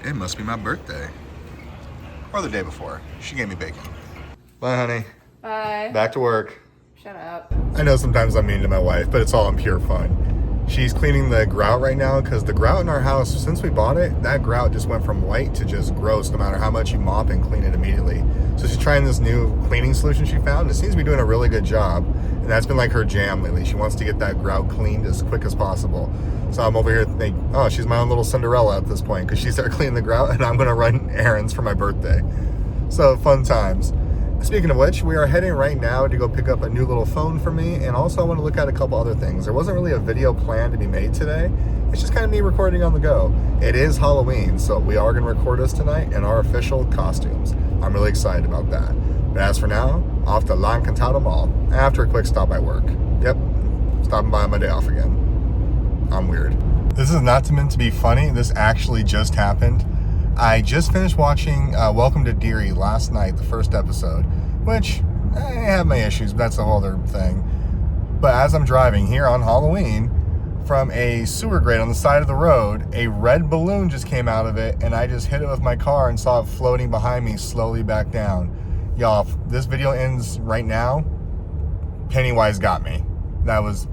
It must be my birthday. Or the day before. She gave me bacon. Bye, honey. Bye. Back to work. Shut up. I know sometimes I'm mean to my wife, but it's all in pure fun. She's cleaning the grout right now because the grout in our house, since we bought it, that grout just went from white to just gross no matter how much you mop and clean it immediately. So she's trying this new cleaning solution she found. It seems to be doing a really good job. And that's been like her jam lately. She wants to get that grout cleaned as quick as possible. So I'm over here thinking, oh, she's my own little Cinderella at this point because she started cleaning the grout and I'm going to run errands for my birthday. So fun times. Speaking of which, we are heading right now to go pick up a new little phone for me, and also I want to look at a couple other things. There wasn't really a video planned to be made today. It's just kind of me recording on the go. It is Halloween, so we are going to record us tonight in our official costumes. I'm really excited about that. But as for now, off to La Encantada Mall after a quick stop by work. Yep, stopping by on my day off again. I'm weird. This is not meant to be funny. This actually just happened. I just finished watching Welcome to Deary last night, the first episode, which I have my issues, but that's a whole other thing. But as I'm driving here on Halloween, from a sewer grate on the side of the road, a red balloon just came out of it, and I just hit it with my car and saw it floating behind me slowly back down. Y'all, if this video ends right now, Pennywise got me. That was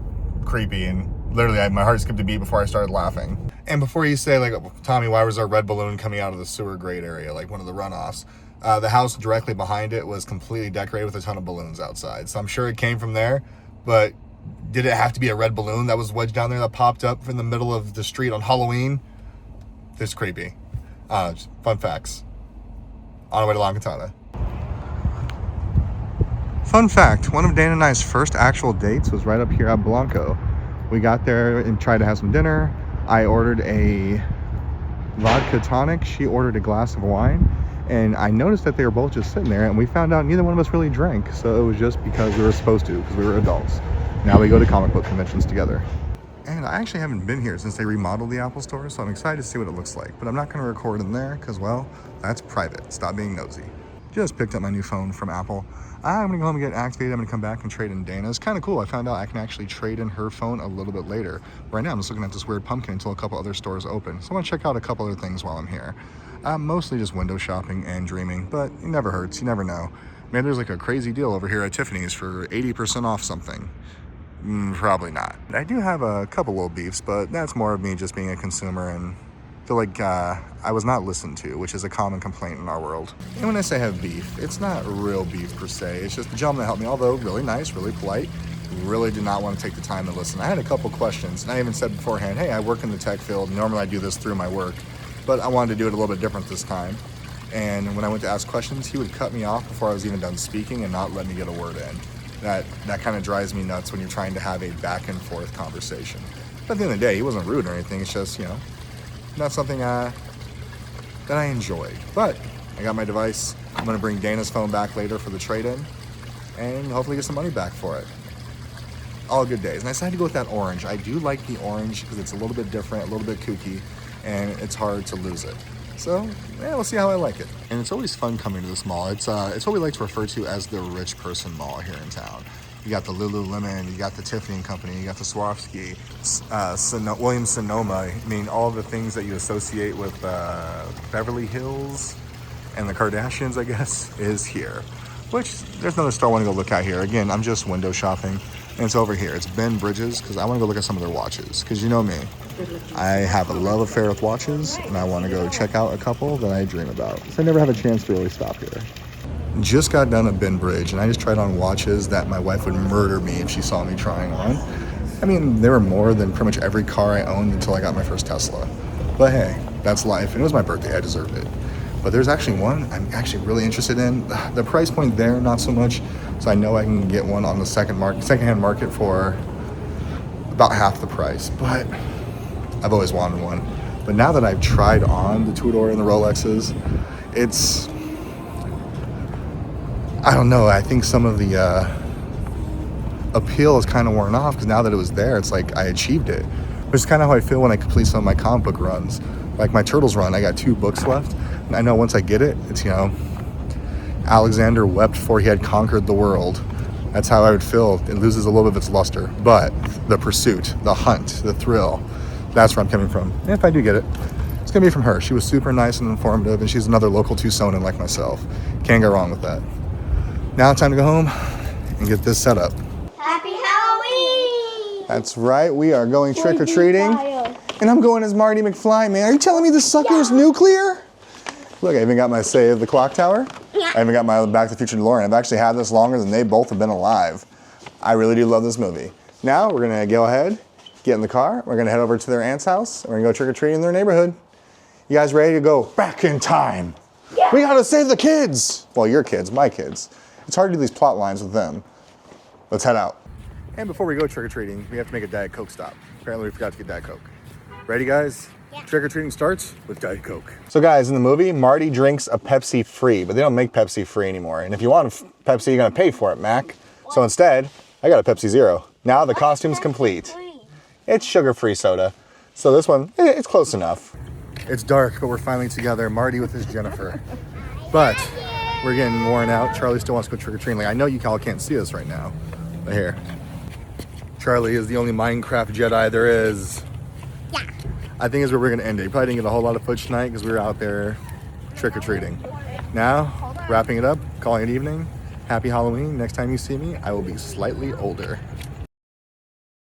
creepy, and literally my heart skipped a beat before I started laughing. And before you say, like, Tommy, why was there a red balloon coming out of the sewer grate area, like one of the runoffs? The house directly behind it was completely decorated with a ton of balloons outside. So I'm sure it came from there, but did it have to be a red balloon that was wedged down there that popped up in the middle of the street on Halloween? It's creepy. Fun facts. On our way to La Encantada. Fun fact, one of Dana and I's first actual dates was right up here at Blanco. We got there and tried to have some dinner. I ordered a vodka tonic. She ordered a glass of wine. And I noticed that they were both just sitting there, and we found out neither one of us really drank. So it was just because we were supposed to, because we were adults. Now we go to comic book conventions together. And I actually haven't been here since they remodeled the Apple Store, so I'm excited to see what it looks like. But I'm not going to record in there because, well, that's private. Stop being nosy. Just picked up my new phone from Apple. I'm going to go home and get it activated. I'm going to come back and trade in Dana's. Kind of cool. I found out I can actually trade in her phone a little bit later. Right now, I'm just looking at this weird pumpkin until a couple other stores open. So I want to check out a couple other things while I'm here. Mostly just window shopping and dreaming, but it never hurts. You never know. Maybe there's like a crazy deal over here at Tiffany's for 80% off something. Probably not. I do have a couple little beefs, but that's more of me just being a consumer and feel like I was not listened to, which is a common complaint in our world. And when I say have beef, it's not real beef per se. It's just the gentleman that helped me, although really nice, really polite, really did not want to take the time to listen. I had a couple questions, and I even said beforehand, hey, I work in the tech field. Normally I do this through my work, but I wanted to do it a little bit different this time. And when I went to ask questions, he would cut me off before I was even done speaking and not let me get a word in. That kind of drives me nuts when you're trying to have a back and forth conversation. But at the end of the day, he wasn't rude or anything. It's just, not something that I enjoyed. But I got my device. I'm going to bring Dana's phone back later for the trade-in and hopefully get some money back for it. All good days. And I decided to go with that orange. I do like the orange because it's a little bit different, a little bit kooky, and it's hard to lose it. So, yeah, we'll see how I like it. And it's always fun coming to this mall. It's what we like to refer to as the rich person mall here in town. You got the Lululemon, you got the Tiffany & Company, you got the Swarovski, Williams-Sonoma. I mean, all the things that you associate with Beverly Hills and the Kardashians, I guess, is here. Which, there's another store I want to go look at here. Again, I'm just window shopping. And it's over here. It's Ben Bridges, because I want to go look at some of their watches. Because you know me, I have a love affair with watches, and I want to go check out a couple that I dream about. So I never have a chance to really stop here. Just got done at Ben Bridge, and I just tried on watches that my wife would murder me if she saw me trying on. I mean, they were more than pretty much every car I owned until I got my first Tesla. But hey, that's life, and it was my birthday. I deserved it. But there's actually one I'm actually really interested in. The price point there, not so much. So I know I can get one on the secondhand market for about half the price. But I've always wanted one. But now that I've tried on the Tudor and the Rolexes, it's, I don't know. I think some of the appeal is kind of worn off because now that it was there, it's like I achieved it. Which is kind of how I feel when I complete some of my comic book runs. Like my Turtles run, I got 2 books left. And I know once I get it, it's, Alexander wept for he had conquered the world. That's how I would feel. It loses a little bit of its luster. But the pursuit, the hunt, the thrill, that's where I'm coming from. If I do get it. It's gonna be from her. She was super nice and informative, and she's another local Tucsonan like myself. Can't go wrong with that. Now time to go home and get this set up. Happy Halloween! That's right, we are going trick-or-treating. And I'm going as Marty McFly, man. Are you telling me this sucker is nuclear? Look, I even got my Save the Clock Tower. Yeah. I even got my Back to the Future DeLorean. I've actually had this longer than they both have been alive. I really do love this movie. Now we're gonna go ahead, get in the car. We're gonna head over to their aunt's house. And we're gonna go trick-or-treating in their neighborhood. You guys ready to go back in time? Yeah. We gotta save the kids. Well, your kids, my kids. It's hard to do these plot lines with them. Let's head out. And before we go trick-or-treating, we have to make a Diet Coke stop. Apparently we forgot to get Diet Coke. Ready, guys? Yeah. Trick-or-treating starts with Diet Coke. So guys, in the movie, Marty drinks a Pepsi free, but they don't make Pepsi free anymore. And if you want a Pepsi, you're gonna pay for it, Mac. So instead, I got a Pepsi Zero. Now the costume's complete. It's sugar-free soda. So this one, it's close enough. It's dark, but we're finally together. Marty with his Jennifer. But we're getting worn out. Charlie still wants to go trick-or-treating. Like, I know you all can't see us right now, but here. Charlie is the only Minecraft Jedi there is. Yeah. I think is where we're gonna end it. You probably didn't get a whole lot of footage tonight because we were out there trick-or-treating. Now, wrapping it up, calling it evening. Happy Halloween. Next time you see me, I will be slightly older.